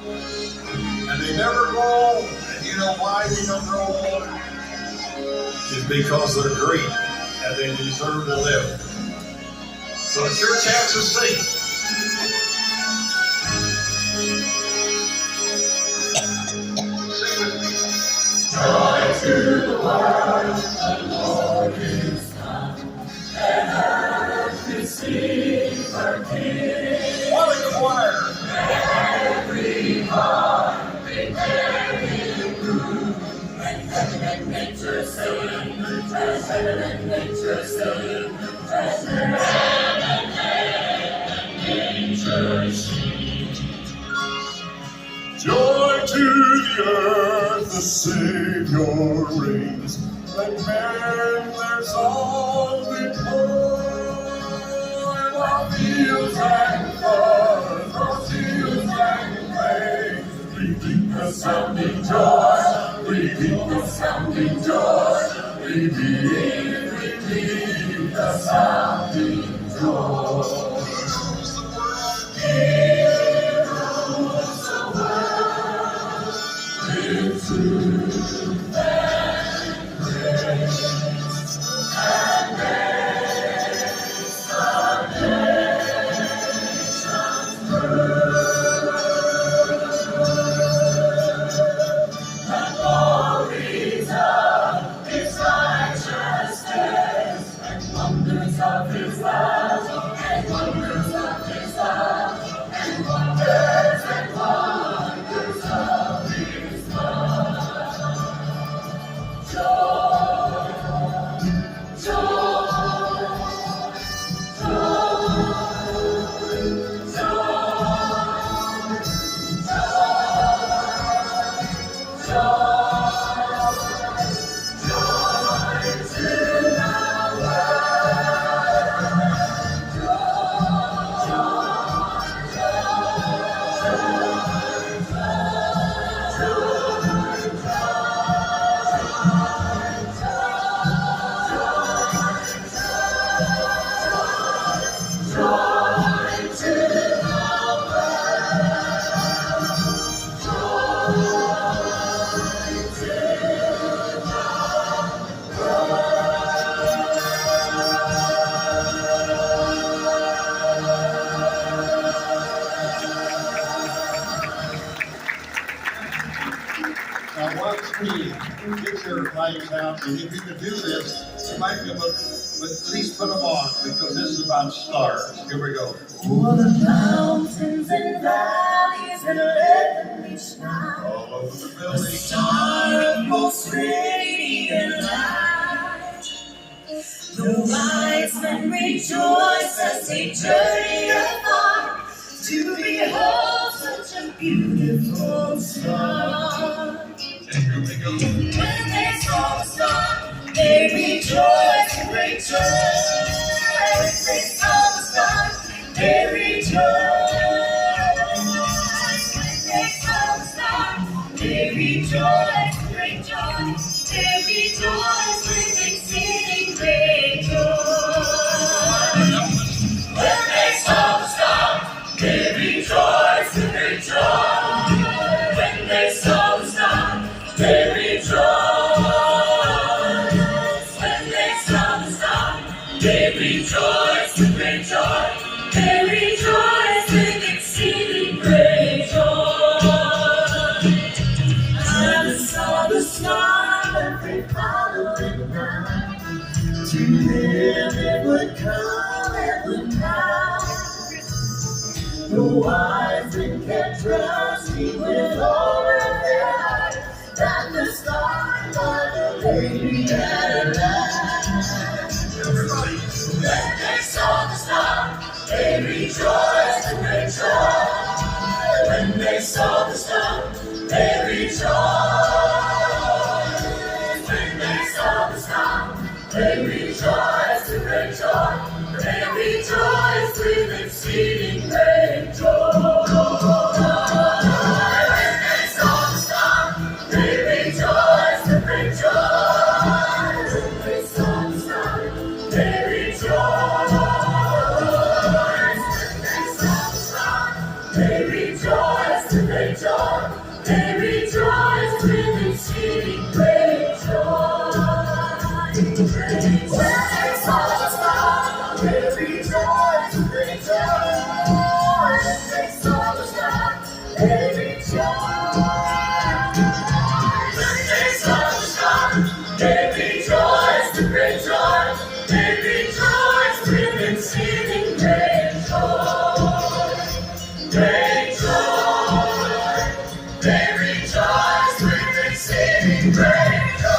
And they never grow old. And you know why they don't grow old? It's because they're green and they deserve to live. So it's your chance to sing. Sing with me. Joy to the world, the Lord is come, and earth is sing her King. What a choir! Every heart prepare Him room, and heaven and nature sing, as heaven and nature sing, as heaven and nature sing. Joy to the earth, the Savior reigns. Let men their songs employ, while fields and floods, while fields and plains, repeat the sounding joy, repeat the sounding joy, repeat the sounding joy. Truth and grace, and makes the nations prove the glories of His righteousness, and wonders of His love, and wonders of His love, and wonders of His love. Get your lights out, and if you can do this, you might be able to at least put them on, because this is about stars. Here we go. Over the mountains and valleys, and let me shine. All over the The building. star of most radiant light. The wise men rejoice as they journey afar to behold such a beautiful star. Here we go. When they saw the star, they rejoiced with great joy. When they saw the star, they rejoiced. When they saw the star, they rejoiced with great joy. They rejoiced with exceeding great joy. When they saw the star, they rejoiced with great joy. When they saw the star, they rejoiced. When they saw the star, they rejoiced with great joy. They rejoiced with exceeding great joy. And saw the star every following night. To him it would come and would come. The wise men kept trusting with all of their heart that the star of the lady had arrived. When they saw the star, they rejoiced with great joy. When they saw the star, they rejoiced. When they saw the star, they rejoiced with great joy. They rejoiced with exceeding great joy. When they saw the star, they rejoiced with great joy. When they saw the star, they rejoiced. When they saw the star, they rejoiced with great joy. joy. They rejoice with exceeding great joy. When they saw the star, they rejoiced with great joy. When they saw the star, they rejoiced. When they saw the star, they rejoiced with great joy. They rejoiced with exceeding great joy. Great joy. They rejoice with exceeding great joy.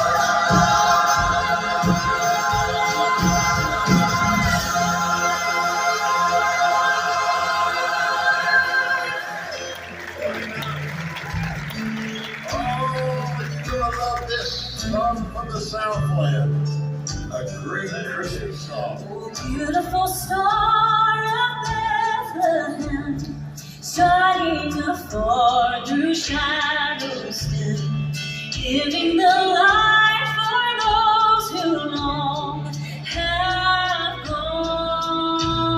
Oh, you're gonna love this song from the Southland. A great Christmas song. Beautiful star of Bethlehem, shining afar through shadows dim, giving the light for those who long have gone,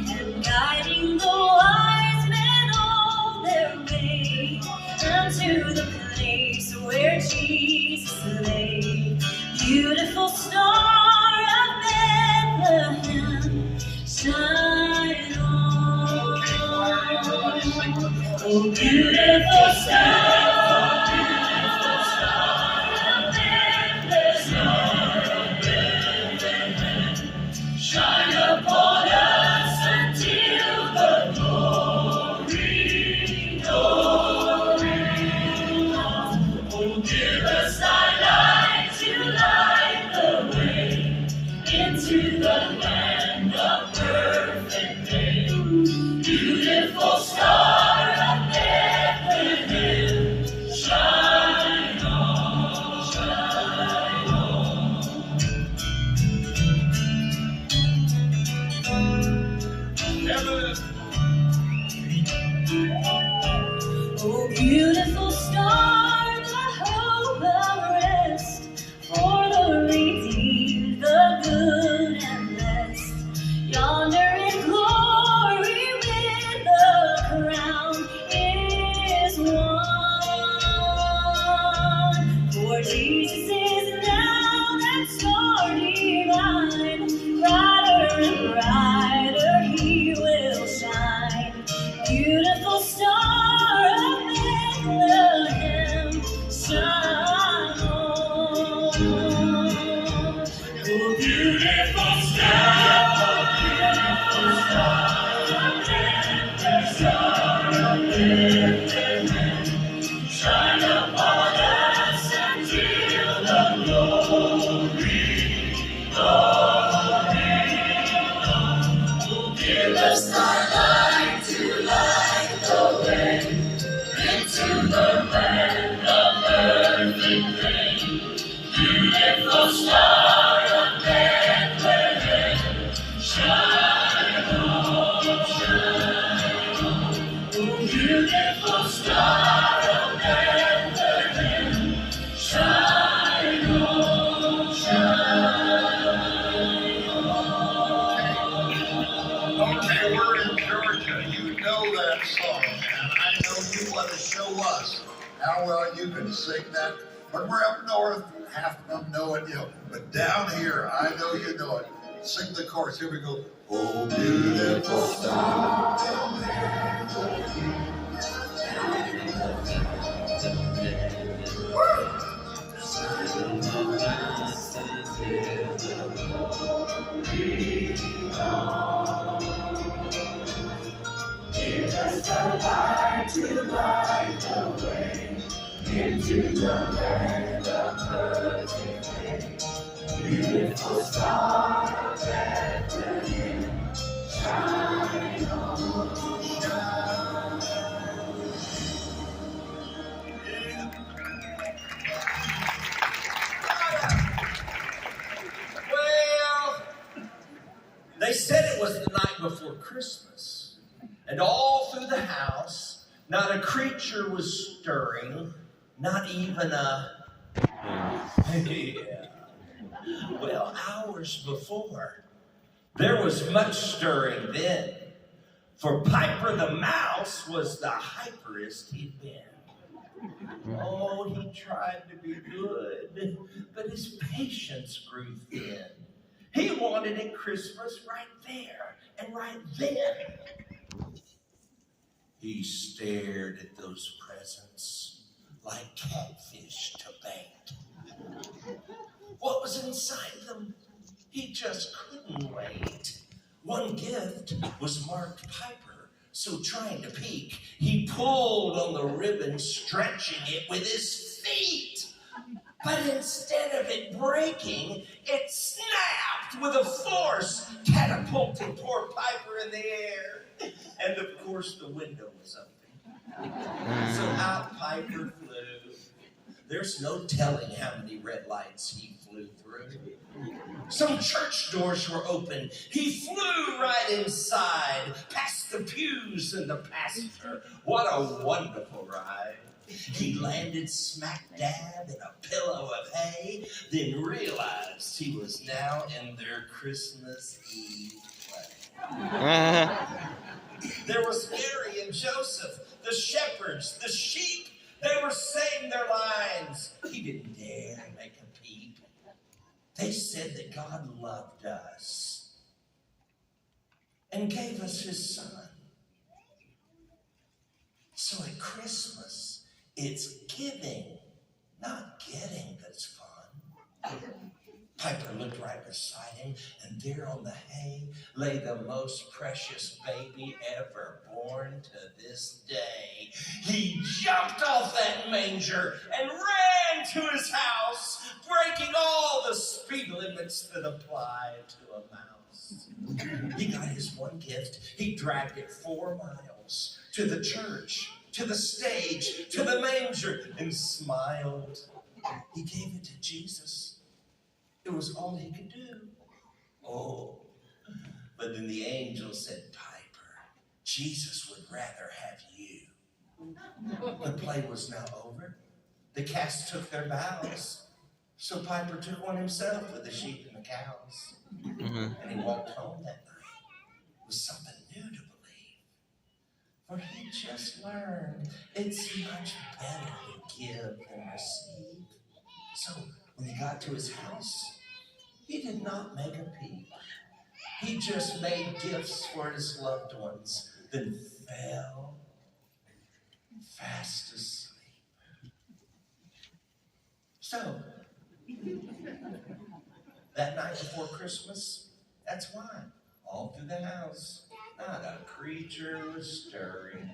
and guiding the wise men on their way unto the place where Jesus lay. Beautiful star of Bethlehem, shine on. Oh, beautiful star of Bethlehem, shine upon us until the glory comes. Oh, give us thy light to light the way into the land of perfect day. Beautiful star of Bethlehem, shine on, shine on. Oh, beautiful star, the hope of rest for the redeemed, the good and blessed. Yonder in glory with the crown is won. For Jesus is now that star divine, brighter and brighter he will shine. Beautiful star of Bethlehem, shine on. Oh, beautiful star of Bethlehem, shine upon us until the glory comes. Oh, give us thy light to light the way into the land of perfect day. Beautiful star of Bethlehem, shine on, shine on. Oh, beautiful star of Bethlehem, shine on, shine on. Okay, we're in Georgia. You know that song, and I know you want to show us how well you can sing that. When we're up north, half of them know it, but down here, I know you know it. Sing the chorus. Here we go. Oh, beautiful star. Give us the light to light the way into the land of perfect day. Beautiful star of Bethlehem, shine on, shine. Well, they said it was the night before Christmas, and all through the house, not a creature was stirring, not even a... Yeah. Well, hours before, there was much stirring then, For Piper the Mouse was the hyperest he'd been. Oh, he tried to be good, but his patience grew thin. He wanted it Christmas right there and right then. He stared at those presents like catfish to bait. What was inside them? He just couldn't wait. One gift was marked Piper, so trying to peek, he pulled on the ribbon, stretching it with his feet. But instead of it breaking, it snapped with a force, catapulting poor Piper in the air. And of course, the window was open. So out Piper flew. There's no telling how many red lights he flew through. Some church doors were open. He flew right inside, past the pews and the pastor. What a wonderful ride. He landed smack dab in a pillow of hay, then realized he was now in their Christmas Eve play. There was Mary and Joseph, the shepherds, the sheep. They were saying their lines. He didn't dare make a peep. They said that God loved us and gave us his son. So at Christmas, it's giving, not getting that's fun. Piper looked right beside him, and there on the hay lay the most precious baby ever born to this day. He jumped off that manger and ran to his house, breaking all the speed limits that apply to a mouse. He got his one gift. He dragged it 4 miles to the church, to the stage, to the manger, and smiled. He gave it to Jesus. It was all he could do. Oh, but then the angel said, Piper, Jesus would rather have you. The play was now over. The cast took their bows. So Piper took one himself with the sheep and the cows. And he walked home that night with something new to believe. For he just learned it's much better to give than receive. So when he got to his house, he did not make a peep. He just made gifts for his loved ones, then fell fast asleep. So, that night before Christmas, that's why, all through the house, not a creature was stirring,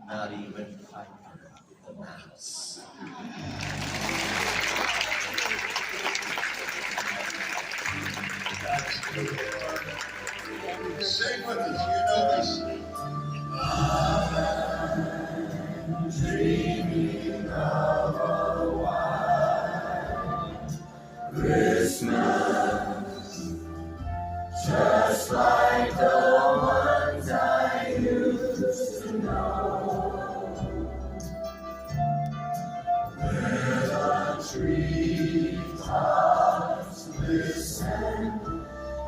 not even Piper the mouse. That's good. Sing with us, you know this. I'm dreaming of a white Christmas, just like the ones I used to know, where the treetops listen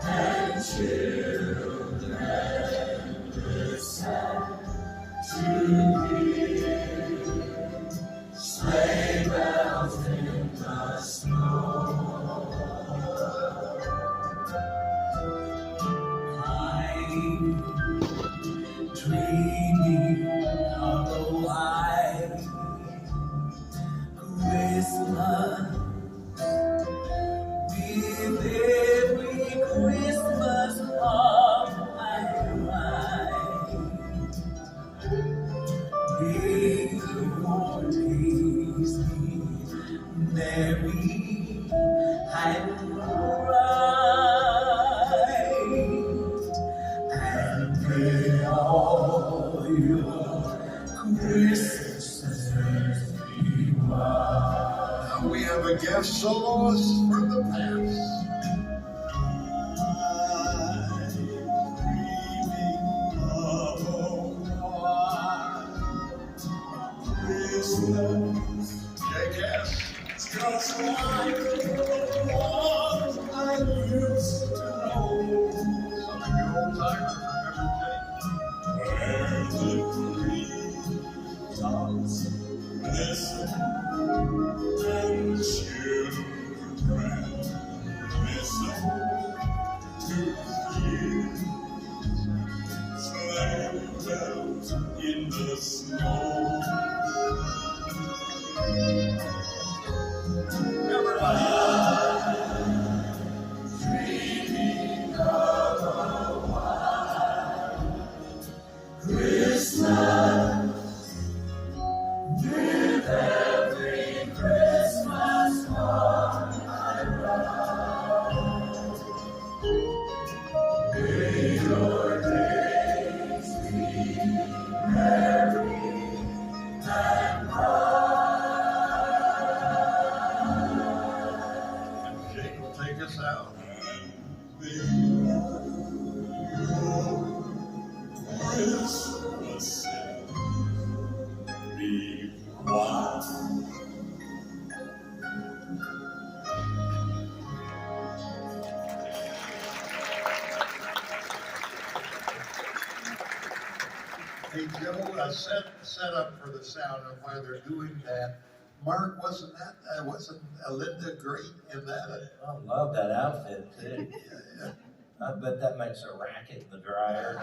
and children listen to hear sleigh bells in the snow. I'm dreaming of a white Christmas. With every Christmas of my life, may your days be merry and bright, and may all your Christmases be white. Now we have a guest soloist from the past. Yes. Just like the ones I used to know, Some of you old timers remember Jake. Listen, children, listen to you. Sleigh bells in the snow. Everybody. Dreaming of a white Christmas with every Christmas song I write. May your days be merry and bright. Jake will take us out. Christmas be wild. Hey, Joe, set up for the sound and while they're doing that. Mark, wasn't Lynda great in that? I love that outfit too. Yeah. I bet that makes a racket in the dryer.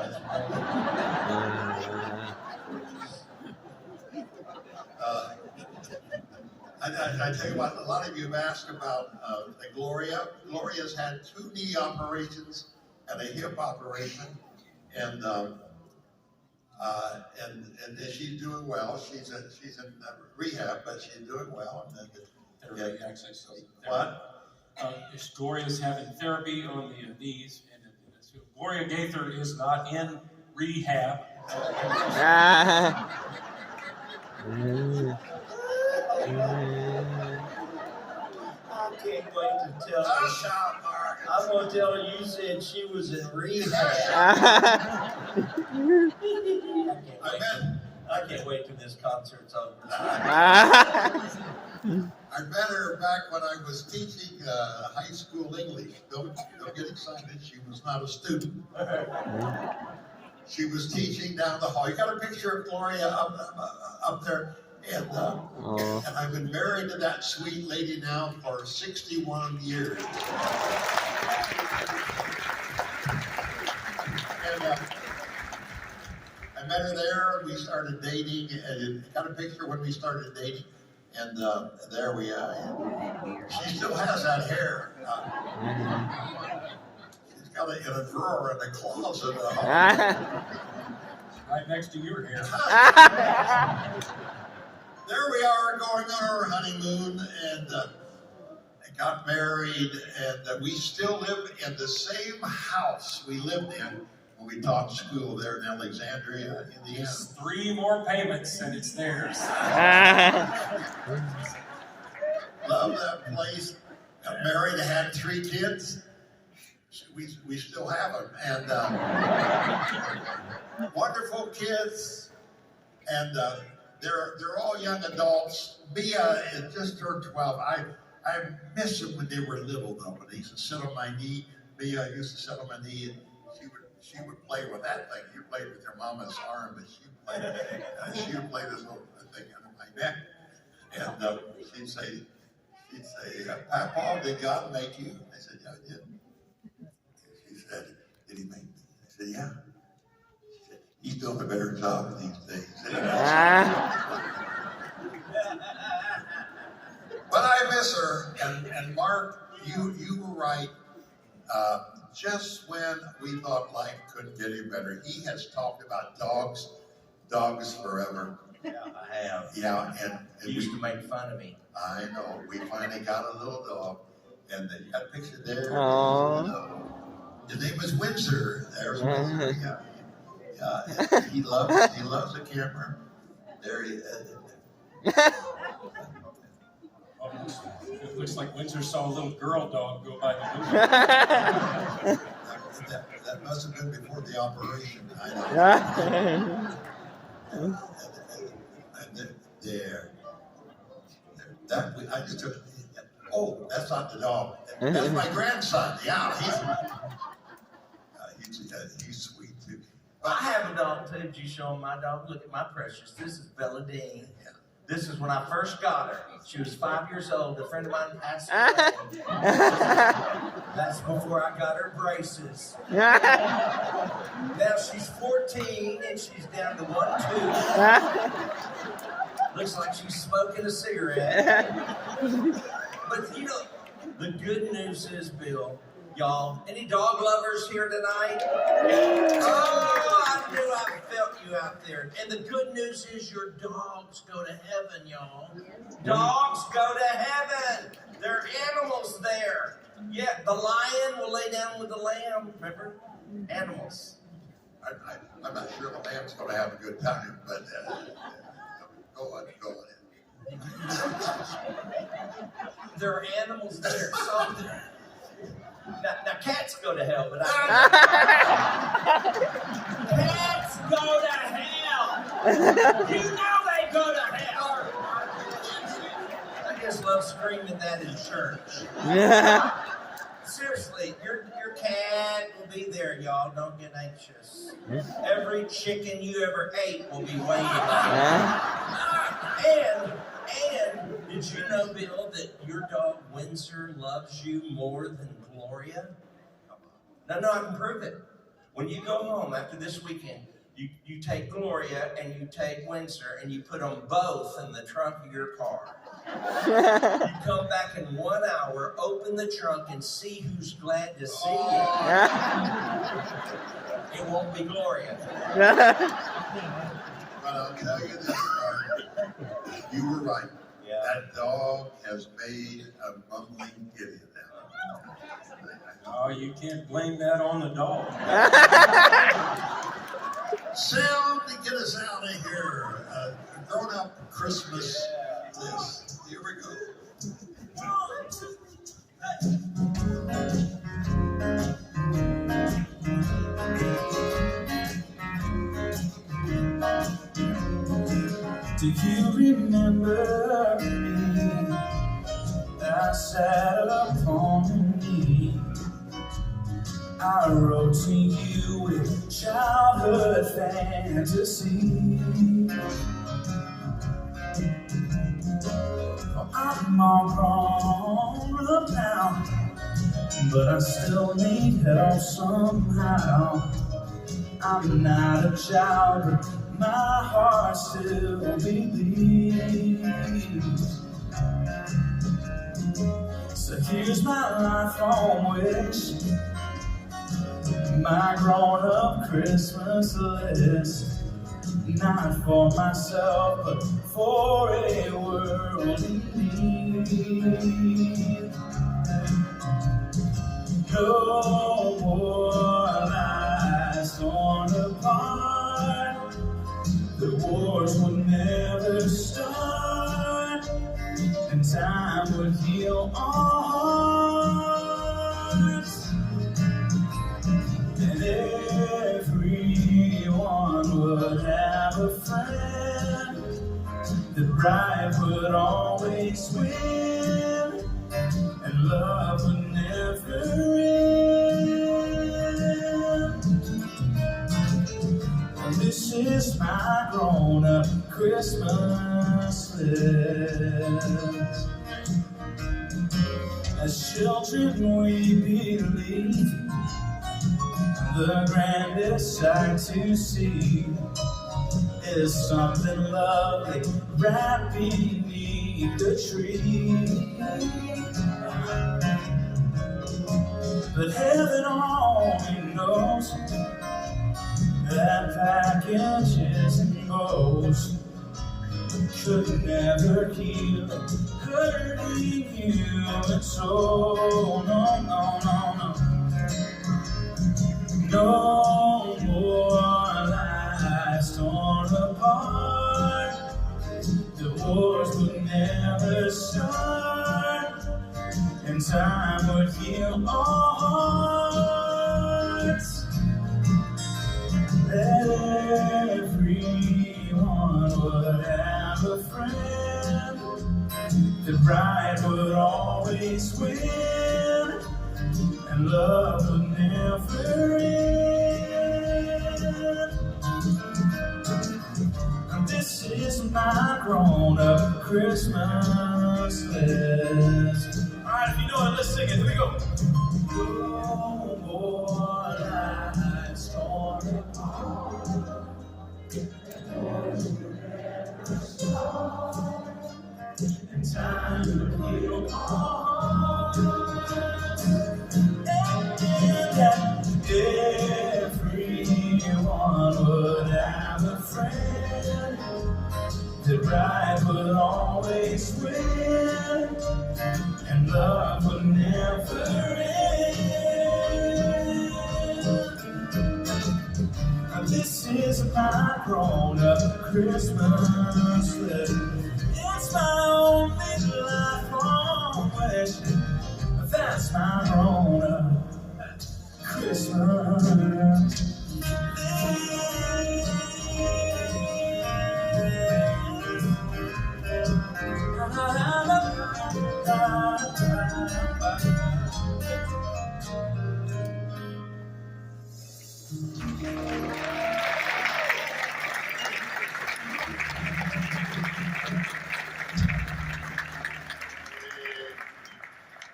I tell you what, a lot of you have asked about the Gloria. Gloria's had 2 knee operations and a hip operation, and she's doing well. She's in rehab, but she's doing well. Therapy, actually. So What? Gloria's having therapy on the knees, and so Gloria Gaither is not in rehab. I can't wait to tell her. I'm going to tell her you said she was in rehab. I can't wait till this concert's over. I met her back when I was teaching high school English. Don't get excited. She was not a student. She was teaching down the hall. You got a picture of Gloria up there, and I've been married to that sweet lady now for 61 years. And I met her there, and we started dating. And got a picture when we started dating. And there we are. She still has that hair. She's got it in a drawer in the closet. Right next to your hair. There we are going on our honeymoon and got married. And we still live in the same house we lived in when we taught school there in Alexandria, Indiana. There's 3 more payments, and it's theirs. Love that place. Got married, had 3 kids. We still have them, and wonderful kids, and they're all young adults. Mia is just turned 12. I miss them when they were little though. When they used to sit on my knee. Mia used to sit on my knee, and she would play with that thing. You played with your mama's arm, but she would play this little thing under my neck, and she'd say, "Papa, did God make you?" I said, "Yeah, he did." She said, "Did he make me?" I said, "Yeah." She said, "He's doing a better job these days." But I miss her. And Mark, you were right. Just when we thought life couldn't get any better, he has talked about dogs forever. Yeah, I have. Yeah, and He used to make fun of me. I know. We finally got a little dog, and you got a picture there. His name was Windsor. There's Windsor. Yeah. He loves the camera. There he is. It looks like Windsor saw a little girl dog go by the window. That must have been before the operation. I know. And there. I just took. Oh, that's not the dog. That's my grandson. Yeah, he's sweet too. I have a dog too. Did you show him my dog? Look at my precious. This is Ladye. This is when I first got her. She was 5 years old. A friend of mine passed away. That's before I got her braces. Now she's 14 and she's down to 1 tooth. Looks like she's smoking a cigarette. But you know, the good news is, Bill, y'all, any dog lovers here tonight? Oh, I knew I felt you out there. And the good news is your dogs go to heaven, y'all. Dogs go to heaven. There are animals there. Yeah, the lion will lay down with the lamb. Remember? Animals. I'm not sure the lamb's going to have a good time, but go on. There are animals there. Now cats go to hell, but cats go to hell. You know they go to hell. I just love screaming that in church. Seriously, your cat will be there, y'all. Don't get anxious. Every chicken you ever ate will be waiting on you. And did you know, Bill, that your dog Windsor loves you more than Gloria? No, I can prove it. When you go home after this weekend, you take Gloria and you take Windsor and you put them both in the trunk of your car. You come back in 1 hour, open the trunk, and see who's glad to see you. It won't be Gloria. But I'll tell you this, you were right. Yeah. That dog has made a mumbling idiot now. Oh, you can't blame that on the dog. Sound to get us out of here. Grown up Christmas list. Here we go. Do you remember me? I sat upon your knee. I wrote to you with childhood fantasy. I'm all grown up now, but I still need help somehow. I'm not a child, but my heart still believes. So here's my lifelong wish, my grown-up Christmas list. Not for myself, but for a world in need. No more lies torn apart. The wars would never start, and time would heal our hearts. And everyone would have a friend. The bride would always win, and love would never end. And this is my grown-up Christmas list. As children we believe the grandest sight to see is something lovely wrapped beneath the tree. But heaven only knows that packages and bows could never heal hurting human soul. No. No more lives torn apart. The wars would never start, and time would heal our hearts. That everyone would have a friend. The bride would always win, and love would never end. Christmas list. All right, if you know it, let's sing it. Here we go. No more lights torn apart. And time to heal heart. And everyone would have a friend. The right would always win, and love would never end. Now this is my grown-up Christmas list. It's my only lifelong wish. That's my grown-up Christmas.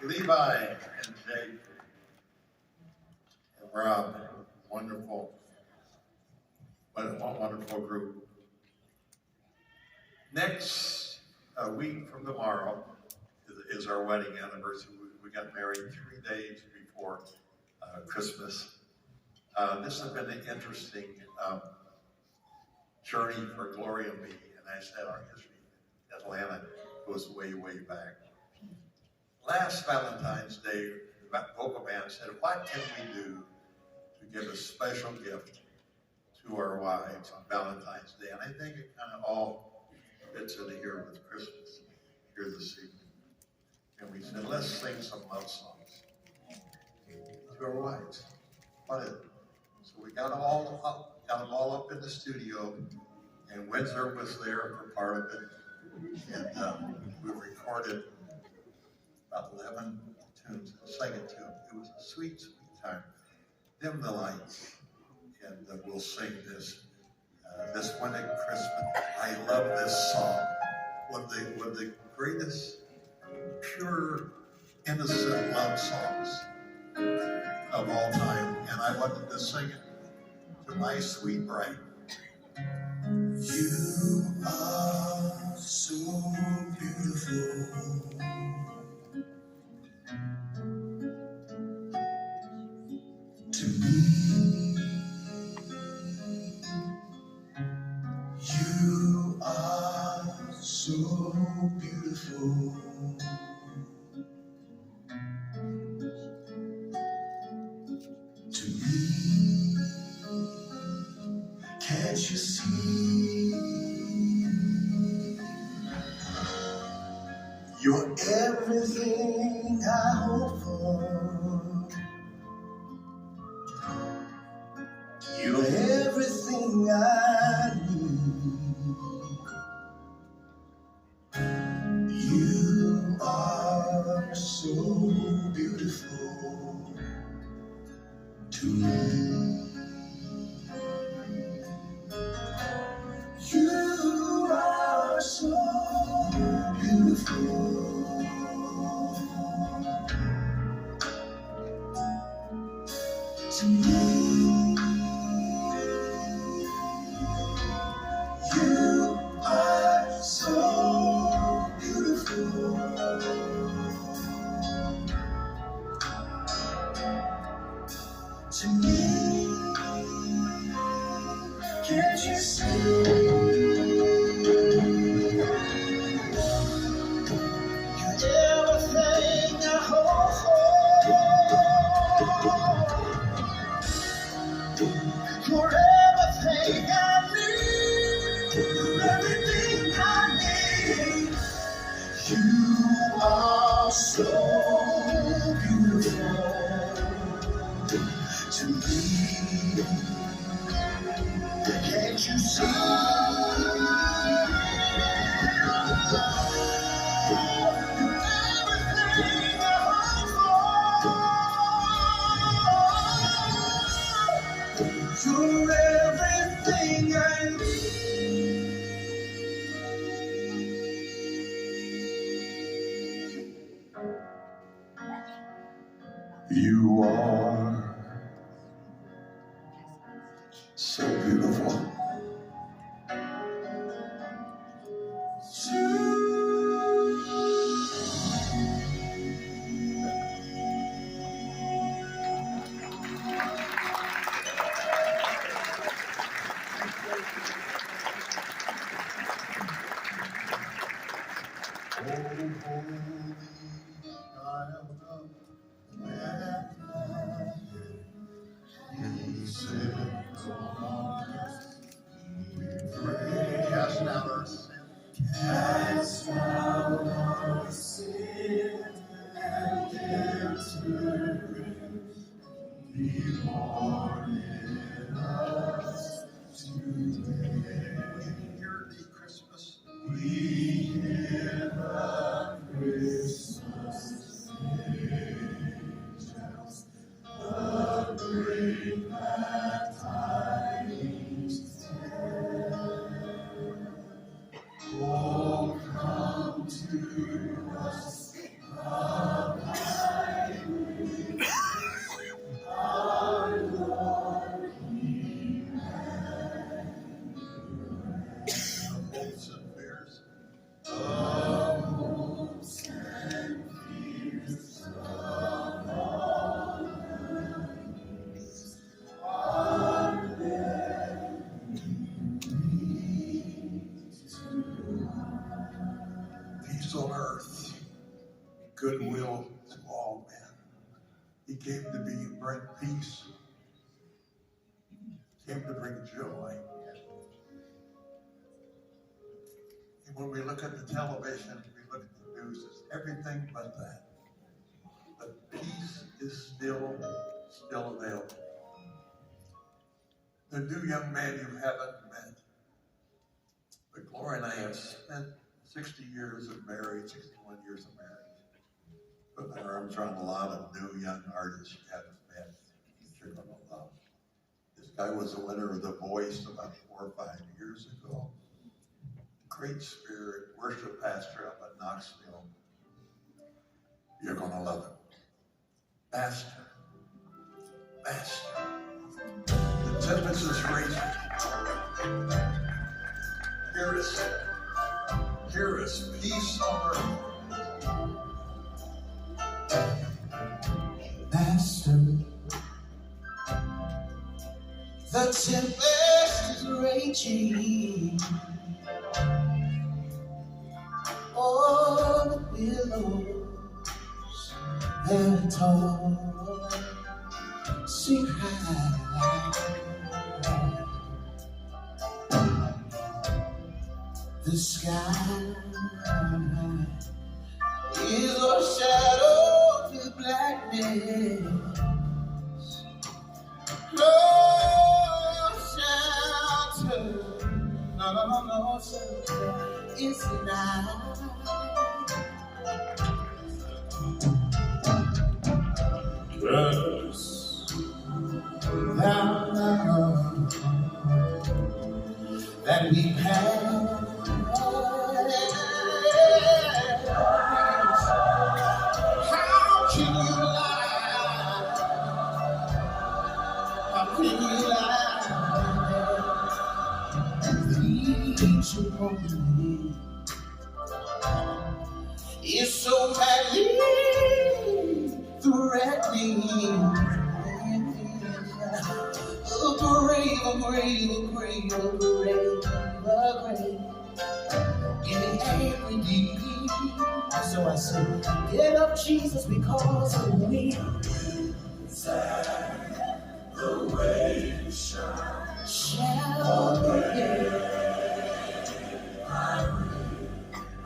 Levi and Jake and Rob, wonderful, what a wonderful group. Next week from tomorrow is our wedding anniversary. We got married 3 days before Christmas. This has been an interesting journey for Gloria and me, and I said our history in Atlanta goes way, way back. Last Valentine's Day, the vocal band said, what can we do to give a special gift to our wives on Valentine's Day? And I think it kind of all fits in here with Christmas here this evening. And we said, let's sing some love songs to our wives. What is it? So we got them all up in the studio, and Windsor was there for part of it. And we recorded about 11 tunes and sang it to them. It was a sweet, sweet time. Dim the lights, and we'll sing this. This one at Christmas. I love this song. One of the greatest, pure, innocent love songs of all time. And I wanted to sing it to my sweet bride. You are so beautiful. To me, you are so beautiful. To me, can't you see? You're everything I hope for. You're everything I need. You are so beautiful to me. You are so beautiful to me. You are so beautiful to me. Can't you see? You're everything I hope for. You're everything I need. Everything I need. You are so beautiful to me. Can't you see? Everything I hope for. You're everything I need. You are so beautiful. Cast out our sin. Cast out our sin and enter in. Be born in us today. We hear thee, Christmas. We hear the Christmas angels, the great glad tidings tell. Oh, come to us, our Lord Emmanuel. Hopes and fears. The hopes and fears of all nights are there to peace on earth, goodwill to all men. He came to bring peace, came to bring joy. And when we look at the television, we look at the news, it's everything but that. But peace is still available. The new young man you haven't met, but Gloria and I have spent 60 years of marriage, 61 years of marriage. Put our arms around a lot of new young artists you haven't met that you're going to love. This guy was a winner of The Voice about 4 or 5 years ago. Great spirit, worship pastor up at Knoxville. You're going to love him. Master. The tempest is raging. Here is peace on earth. Master, the tempest is raging. All the billows they're tossing high. The sky is a shadow to blackness. No shelter, no shelter is denied. Yes, thou love that we have. How can you lie? How can you lie? These upon me is so badly threatening. A grave. In the angry deed. So I say, get up, Jesus, because we the way you shall be.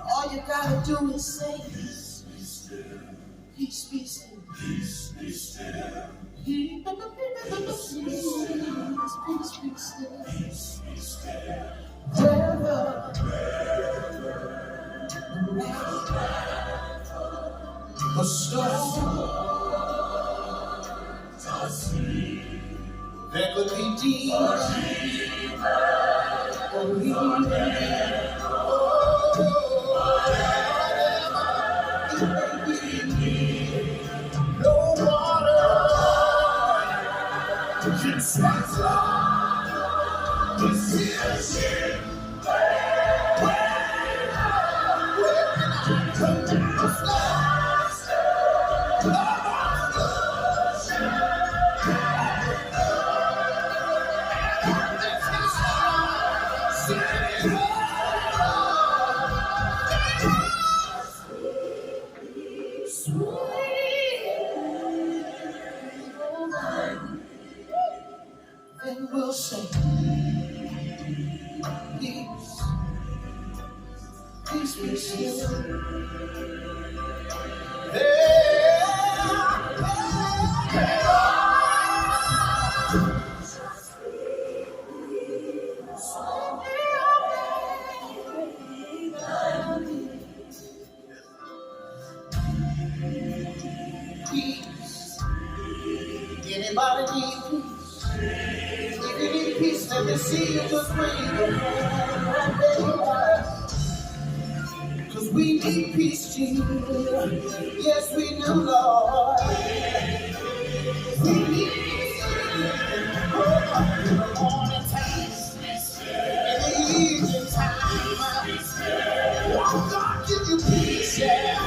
All you gotta do is say, peace be still. Peace be still. Peace be still. Peace be still. Peace be still. Wherever the storm there could be demons or even whatever it may be. No water Peace. Anybody need peace? If you need peace, let me see you just wave your hand right there you are. Cause we need peace, Jesus. Yes, we do, Lord. We need peace. Oh, in the morning time, in the evening time. Oh, God, give you peace, yeah.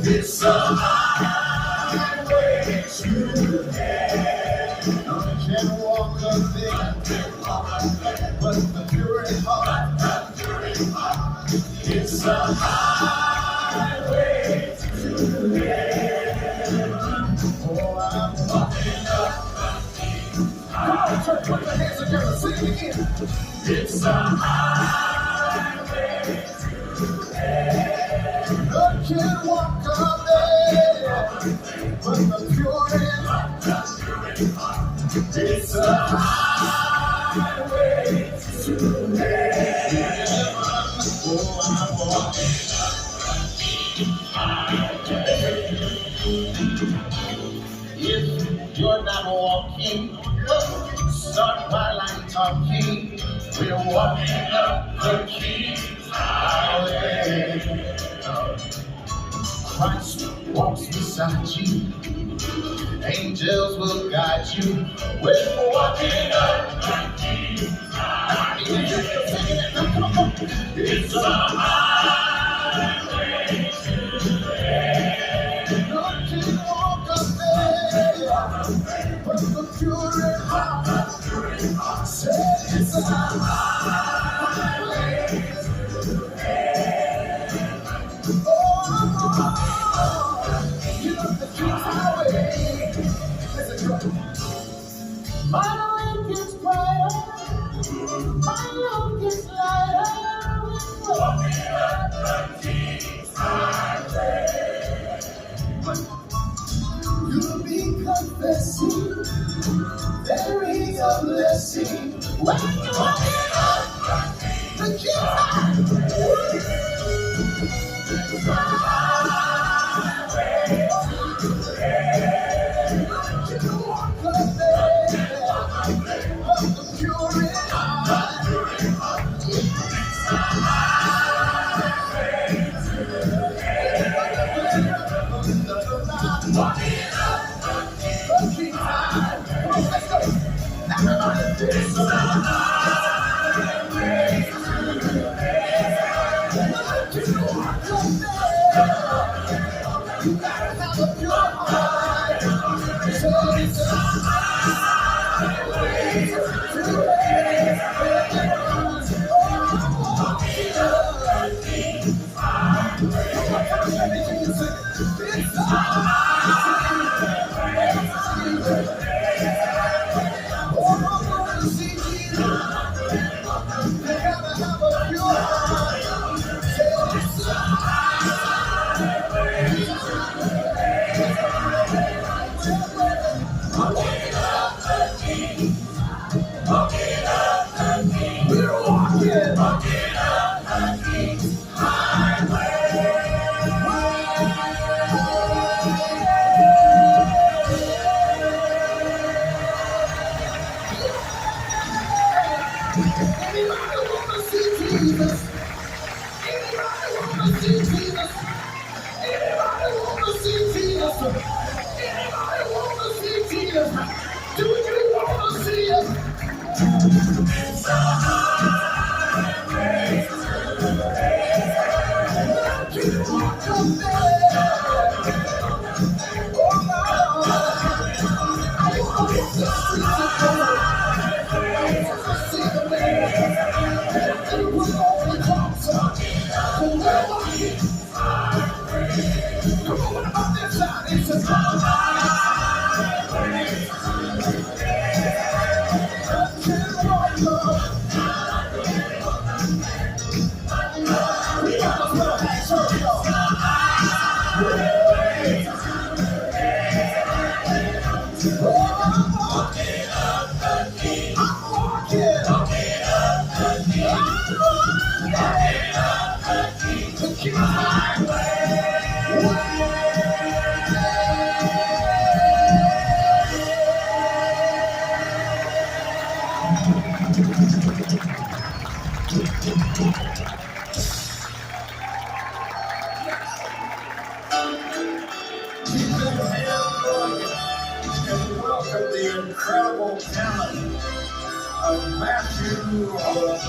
It's a highway to heaven. I can walk up there, but the pure in heart. It's a highway to heaven. Oh, I'm walking up the hill. Come on, church, put your hands together, sing it again. It's a highway to heaven. I can walk up there, but the pure in heart. It's a highway to heaven. Oh, I'm walking up the highway. If you're not walking, start while I'm talking. We're walking up the King's Highway. Christ walks beside you. Angels will guide you. We're walking up the King's Highway. It's a highway to heaven. You can walk up there, but the pure in heart said it's a highway to heaven. Oh, get up the King's Highway. Listen to it. My way gets brighter, my load gets lighter. Walking up the King's Highway. You'll be confessing, there is a blessing when you're walking up the King's Highway. It's a highway to heaven. You can walk up there, but the pure in heart. It's a highway to heaven. Walking up the King's Highway. Come on, let's go. Everybody, it's a highway to heaven. You can walk up there. You gotta have a pure heart. So it's a highway to heaven. Oh, walking up the King's Highway. Let me hear you sing it. It's a highway to heaven. Oh, I wanna see Jesus. You gotta have a pure heart. So it's a highway to heaven. Walking up the King. Walking up the King. We're walking up the King's Highway. Anybody want to see Jesus? Do you want to see us? It's a highway to praise. You want to say, oh Lord, I want to hit the streets of gold. I want to see the man. And we're only talking to nobody. Come on, what about this side? It's a and welcome the incredible talent of Matthew Hall.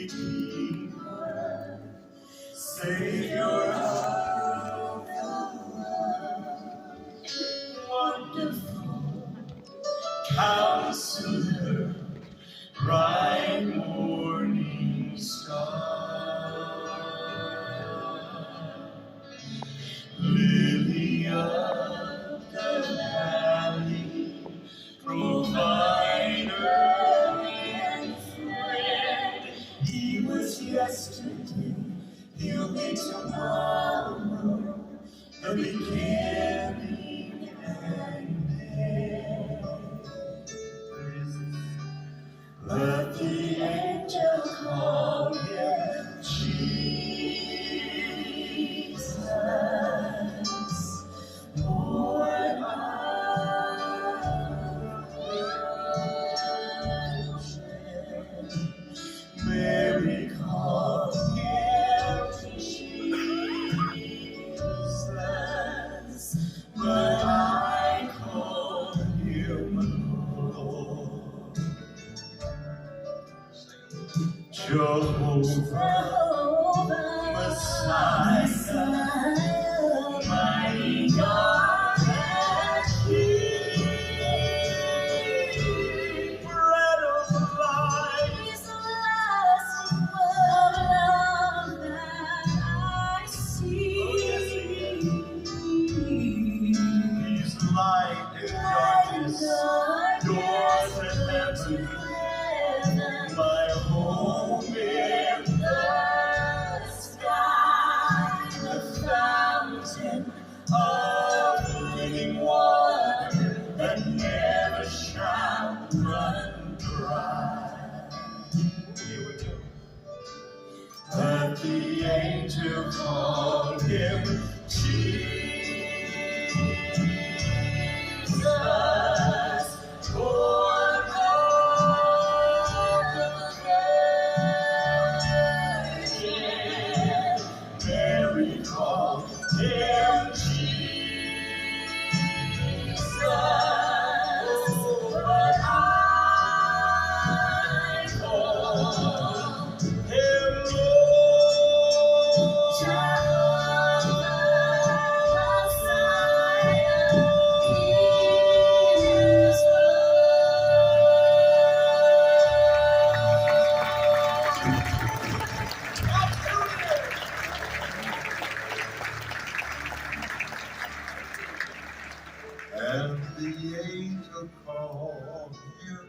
Redeemer, Savior of the world, wonderful Counselor, bright morning star, Lily of the valley, provider and friend. He was yesterday, he'll be tomorrow, the beginning and end. Let the angel call him Jesus, born of Mary called him Jesus, but I call him Lord. Jehovah, Messiah, mighty God and King, bread of life, is the lasting word of love that I see. He's light in darkness, doors and heaven, my home in the sky, the fountain of living water that never shall run dry. Here we go. But the angel called him Jesus, born of the Virgin. Mary called him Jesus, but I call him Lord. Jehovah, Messiah, is and the angel called him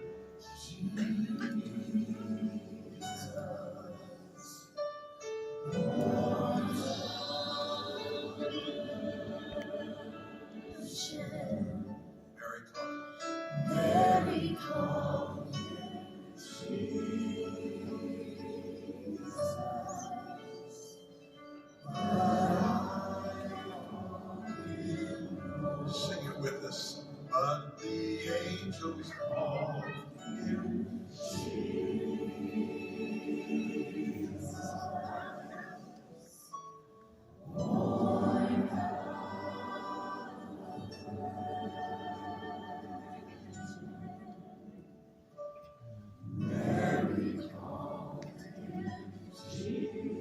Mary called him Jesus. Sing it with us. But the angels called him Jesus. Mary called him Jesus.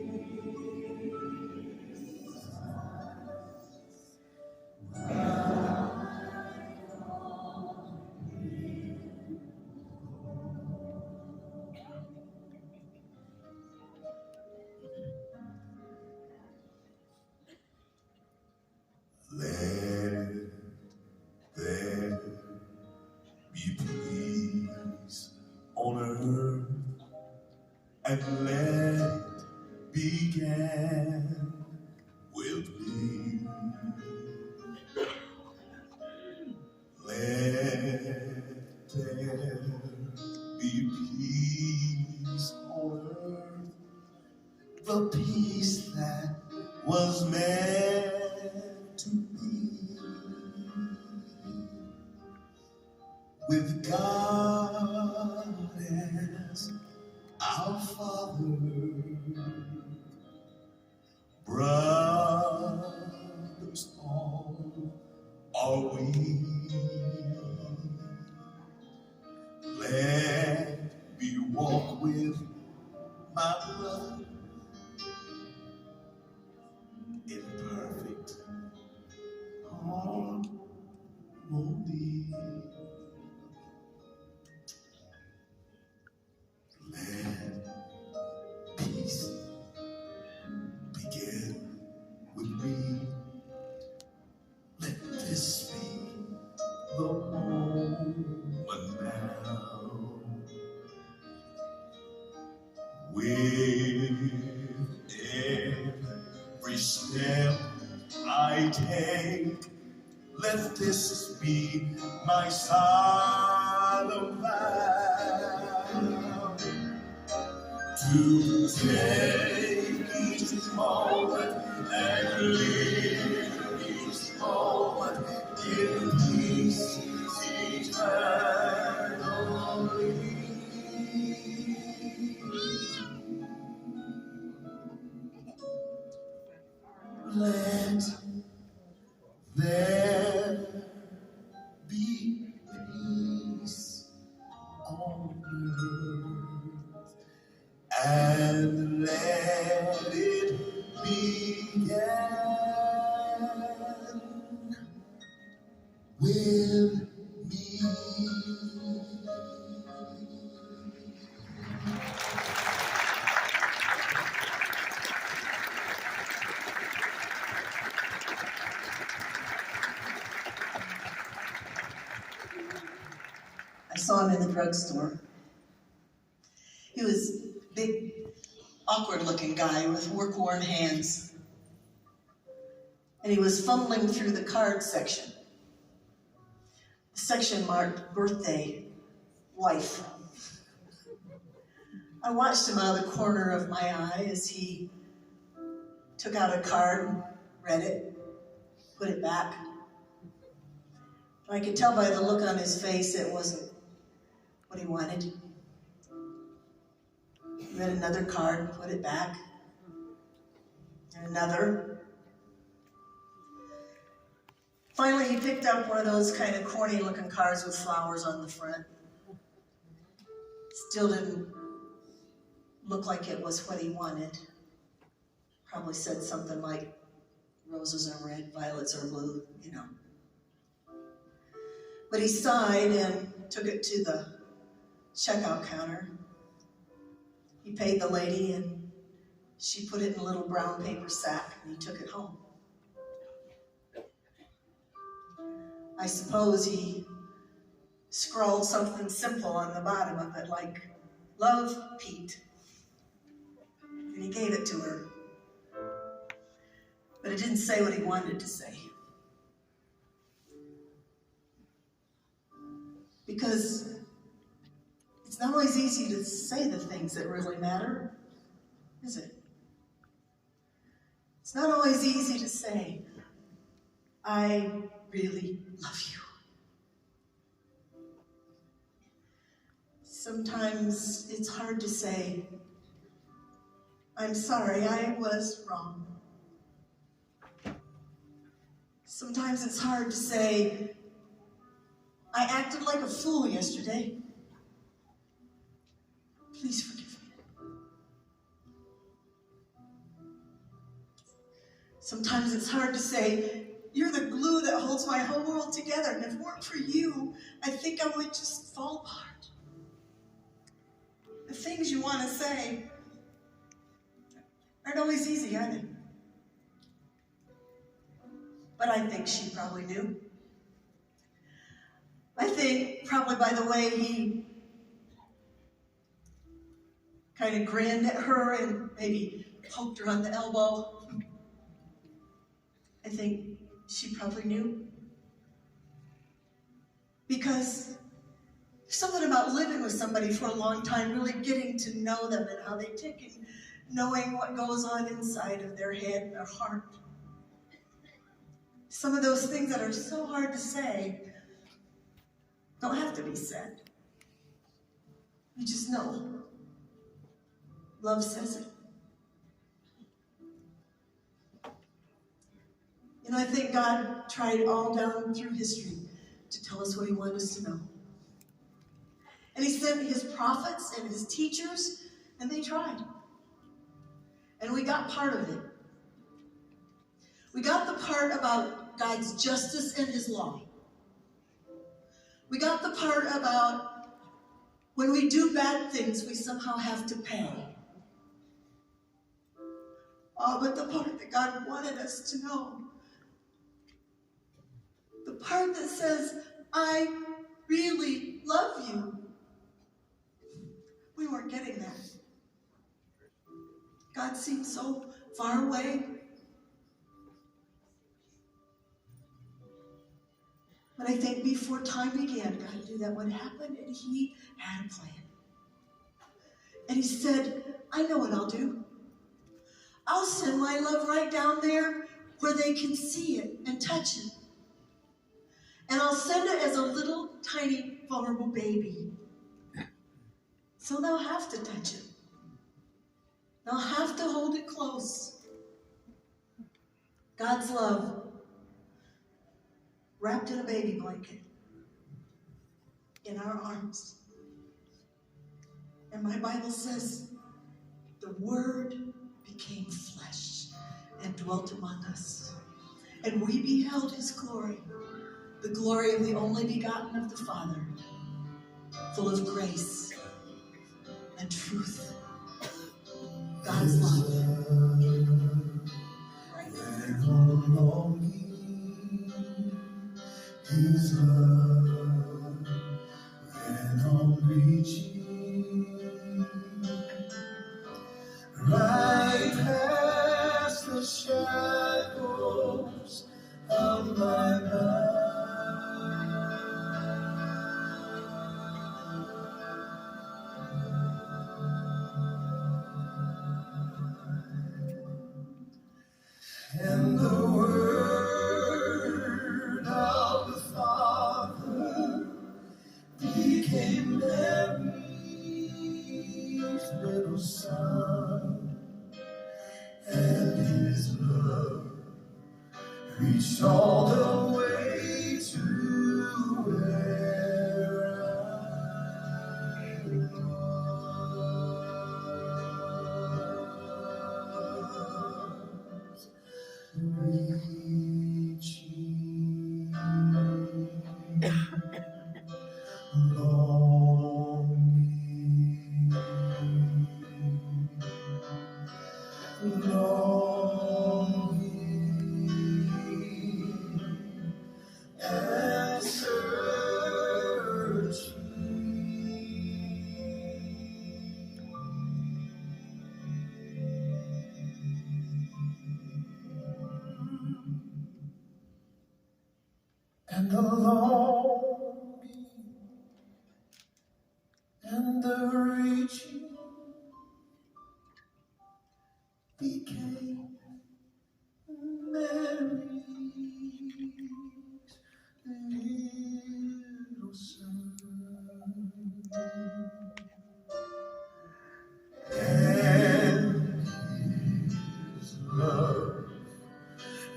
Let there be peace on earth, and let it begin with me. Let there be peace on earth, the peace that was meant to be with God as our Father, brothers all are we. Let me walk with my brother, in perfect harmony. Let peace begin with me. Let this be the moment now. With every step I take, let this be my silent vow to take each moment and live each moment in peace eternally. Let there be peace on earth, and let it begin with me. I saw him in the drugstore. He was a big, awkward-looking guy with work-worn hands. And he was fumbling through the card section. The section marked birthday, wife. I watched him out of the corner of my eye as he took out a card, read it, put it back. I could tell by the look on his face it wasn't what he wanted. He read another card, put it back, and another. Finally, he picked up one of those kind of corny-looking cards with flowers on the front. Still didn't look like it was what he wanted. Probably said something like, roses are red, violets are blue, you know. But he sighed and took it to the checkout counter. He paid the lady and she put it in a little brown paper sack and he took it home. I suppose he scrawled something simple on the bottom of it like, "Love, Pete." And he gave it to her. But it didn't say what he wanted to say. Because it's not always easy to say the things that really matter, is it? It's not always easy to say, "I really love you." Sometimes it's hard to say, "I'm sorry, I was wrong." Sometimes it's hard to say, "I acted like a fool yesterday. Please forgive me." Sometimes it's hard to say, "You're the glue that holds my whole world together, and if it weren't for you, I think I would just fall apart." The things you want to say aren't always easy, are they? But I think she probably knew. I think probably by the way he kind of grinned at her and maybe poked her on the elbow, I think she probably knew. Because there's something about living with somebody for a long time, really getting to know them and how they tick and knowing what goes on inside of their head and their heart. Some of those things that are so hard to say don't have to be said. You just know. Love says it. You know, I think God tried all down through history to tell us what he wanted us to know. And he sent his prophets and his teachers, and they tried. And we got part of it. We got the part about God's justice and his law. We got the part about when we do bad things, we somehow have to pay. Oh, but the part that God wanted us to know, the part that says, I really love you, we weren't getting that. God seemed so far away. But I think before time began, God knew that would happen, and he had a plan. And he said, I know what I'll do. I'll send my love right down there where they can see it and touch it. And I'll send it as a little, tiny, vulnerable baby. So they'll have to touch it. They'll have to hold it close. God's love wrapped in a baby blanket in our arms. And my Bible says, the Word became flesh and dwelt among us. And we beheld his glory, the glory of the only begotten of the Father, full of grace and truth. God's love. Right now. His love and on reaching right past the shadows of my mind. And the word of the Father became Mary's little son, and his love reached all the way to where I was, reaching, longing, and and the longing and the reaching became Mary's little son, and his love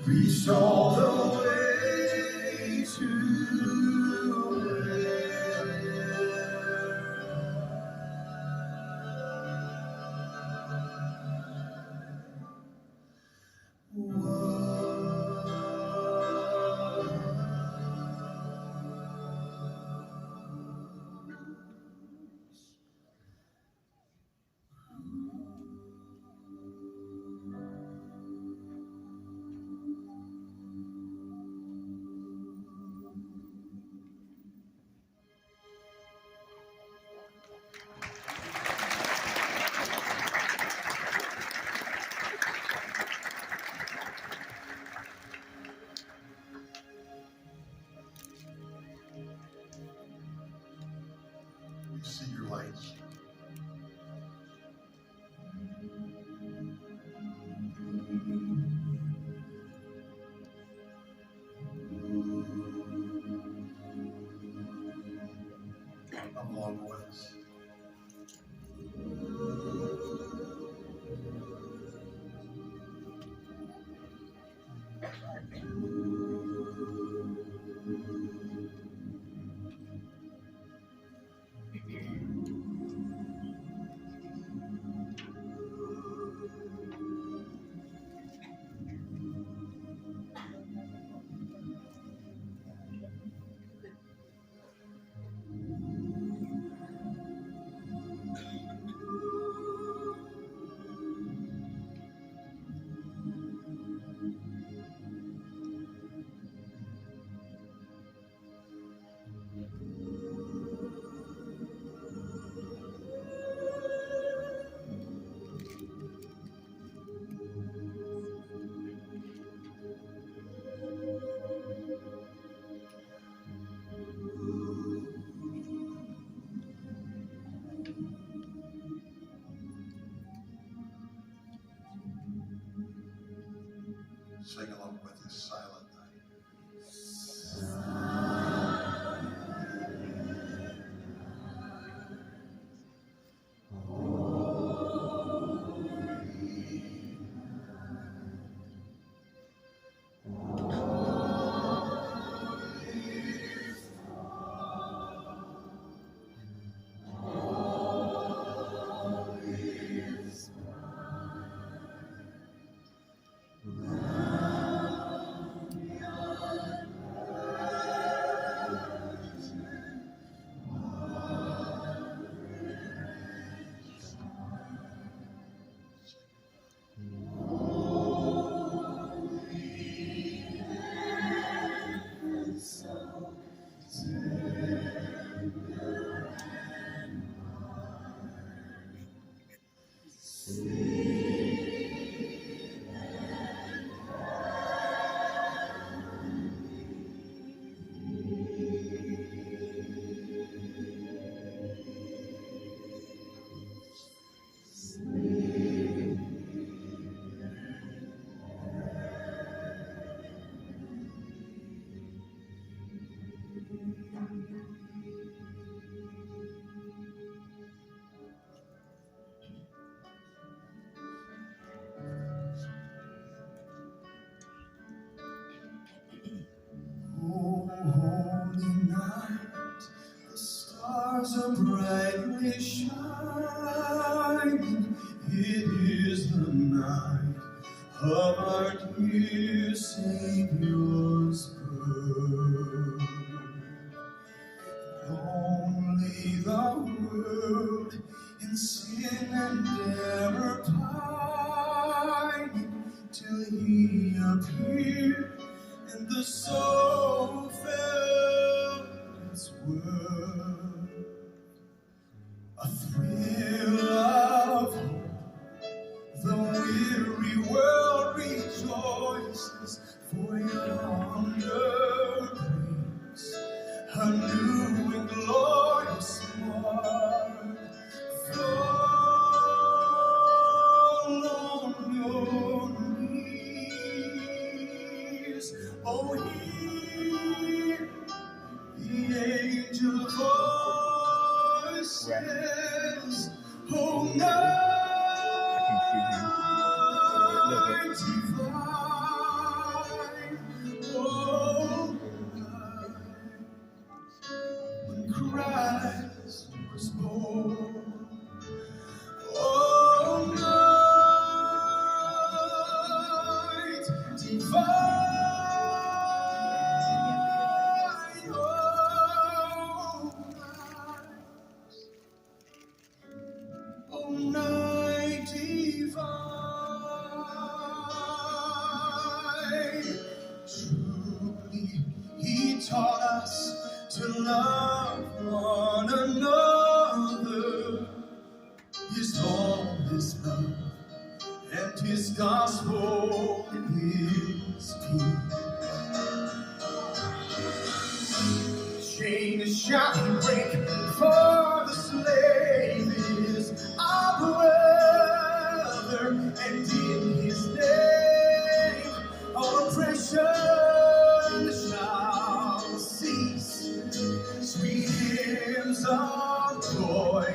reached all the way to where you see your lights. I'm a long ways. Sing along with us, Silent Night. Holy night, the stars are brightly shining. It is the night of our dear Savior's birth. Only the world in sin and error pining till He appeared. And the soul felt its worth. A thrill of hope, the weary world rejoices, for yonder breaks a new and glorious morn. Fall on your knees. Oh, hear the angel voices. Oh, night divine. Oh, night when Christ was born. Oh, night divine. Oh, night divine. Truly, He taught us to love one another. His law is love, and His gospel is peace. Chains shall break, for the slave is our brother, and in His name all oppression shall cease. Sweet hymns of joy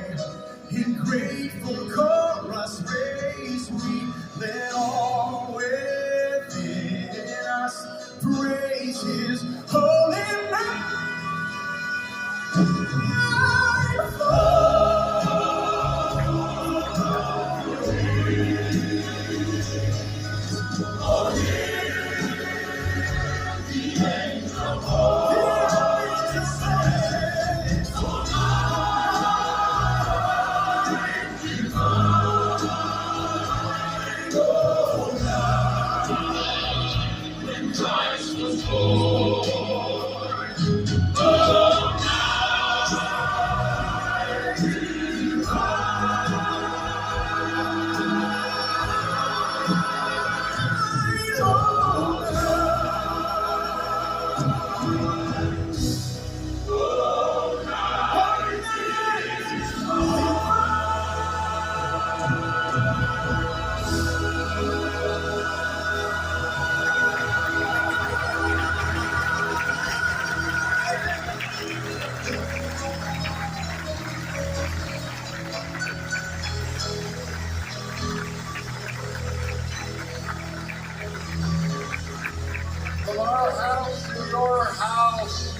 in grateful chorus raise we, let all within us praise His holy name. house, to your house.